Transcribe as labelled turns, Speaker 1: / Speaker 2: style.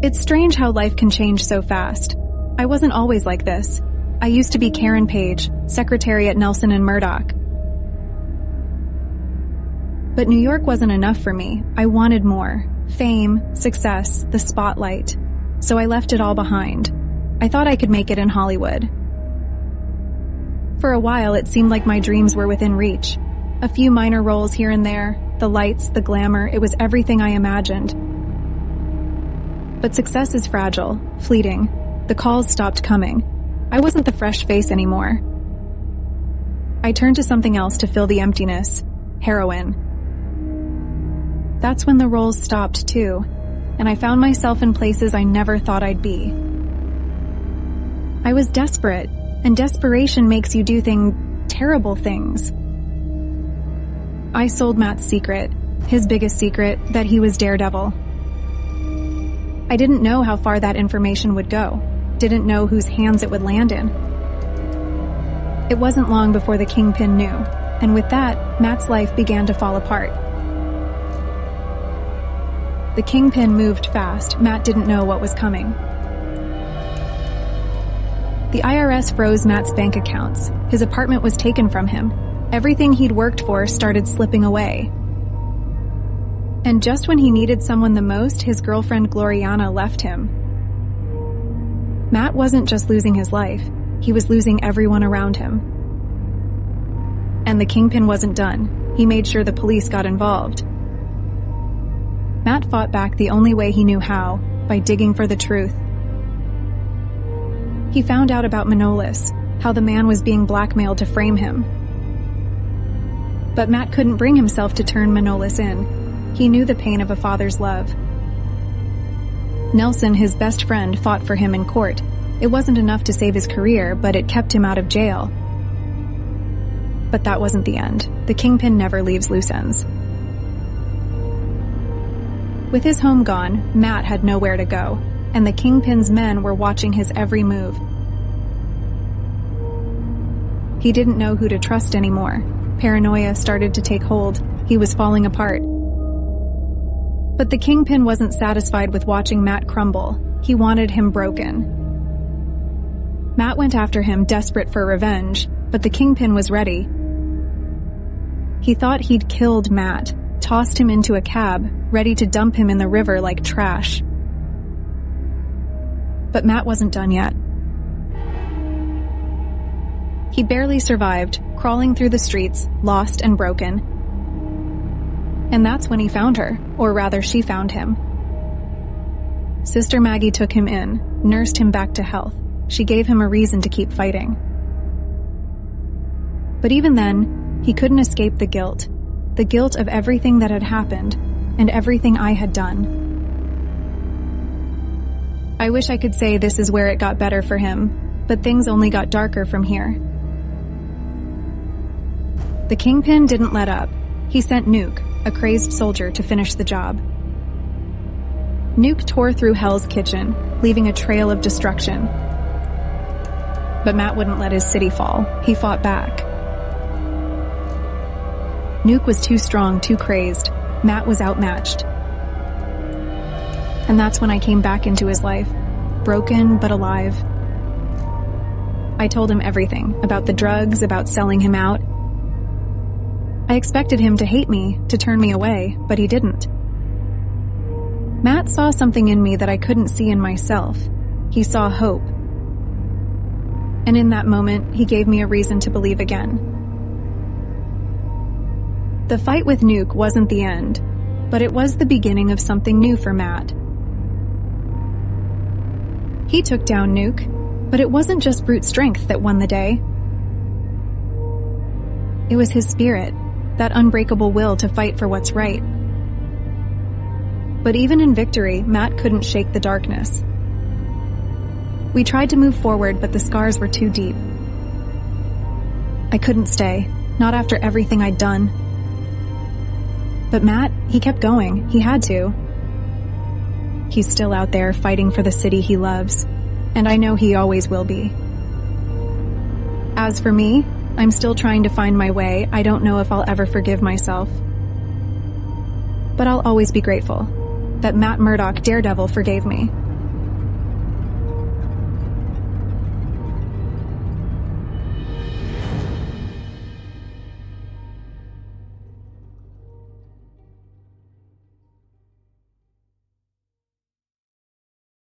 Speaker 1: It's strange how life can change so fast. I wasn't always like this. I used to be Karen Page, secretary at Nelson and Murdock. But New York wasn't enough for me. I wanted more. Fame, success, the spotlight. So I left it all behind. I thought I could make it in Hollywood. For a while, it seemed like my dreams were within reach. A few minor roles here and there, the lights, the glamour, it was everything I imagined. But success is fragile, fleeting. The calls stopped coming. I wasn't the fresh face anymore. I turned to something else to fill the emptiness. Heroin. That's when the roles stopped too, and I found myself in places I never thought I'd be. I was desperate, and desperation makes you do terrible things. I sold Matt's secret, his biggest secret, that he was Daredevil. I didn't know how far that information would go, didn't know whose hands it would land in. It wasn't long before the Kingpin knew, and with that, Matt's life began to fall apart. The Kingpin moved fast. Matt didn't know what was coming. The IRS froze Matt's bank accounts. His apartment was taken from him. Everything he'd worked for started slipping away. And just when he needed someone the most, his girlfriend Gloriana left him. Matt wasn't just losing his life, he was losing everyone around him. And the Kingpin wasn't done. He made sure the police got involved. Matt fought back the only way he knew how, by digging for the truth. He found out about Manolis, how the man was being blackmailed to frame him. But Matt couldn't bring himself to turn Manolis in. He knew the pain of a father's love. Nelson, his best friend, fought for him in court. It wasn't enough to save his career, but it kept him out of jail. But that wasn't the end. The Kingpin never leaves loose ends. With his home gone, Matt had nowhere to go, and the Kingpin's men were watching his every move. He didn't know who to trust anymore. Paranoia started to take hold. He was falling apart. But the Kingpin wasn't satisfied with watching Matt crumble. He wanted him broken. Matt went after him, desperate for revenge, but the Kingpin was ready. He thought he'd killed Matt, tossed him into a cab, ready to dump him in the river like trash. But Matt wasn't done yet. He barely survived, crawling through the streets, lost and broken. And that's when he found her, or rather she found him. Sister Maggie took him in, nursed him back to health. She gave him a reason to keep fighting. But even then, he couldn't escape the guilt of everything that had happened, and everything I had done. I wish I could say this is where it got better for him, but things only got darker from here. The Kingpin didn't let up. He sent Nuke, a crazed soldier, to finish the job. Nuke tore through Hell's Kitchen, leaving a trail of destruction. But Matt wouldn't let his city fall. He fought back. Nuke was too strong, too crazed. Matt was outmatched. And that's when I came back into his life, broken but alive. I told him everything, about the drugs, about selling him out. I expected him to hate me, to turn me away, but he didn't. Matt saw something in me that I couldn't see in myself. He saw hope. And in that moment, he gave me a reason to believe again. The fight with Nuke wasn't the end, but it was the beginning of something new for Matt. He took down Nuke, but it wasn't just brute strength that won the day. It was his spirit, that unbreakable will to fight for what's right. But even in victory, Matt couldn't shake the darkness. We tried to move forward, but the scars were too deep. I couldn't stay, not after everything I'd done. But Matt, he kept going. He had to. He's still out there fighting for the city he loves, and I know he always will be. As for me, I'm still trying to find my way. I don't know if I'll ever forgive myself. But I'll always be grateful that Matt Murdock, Daredevil, forgave me.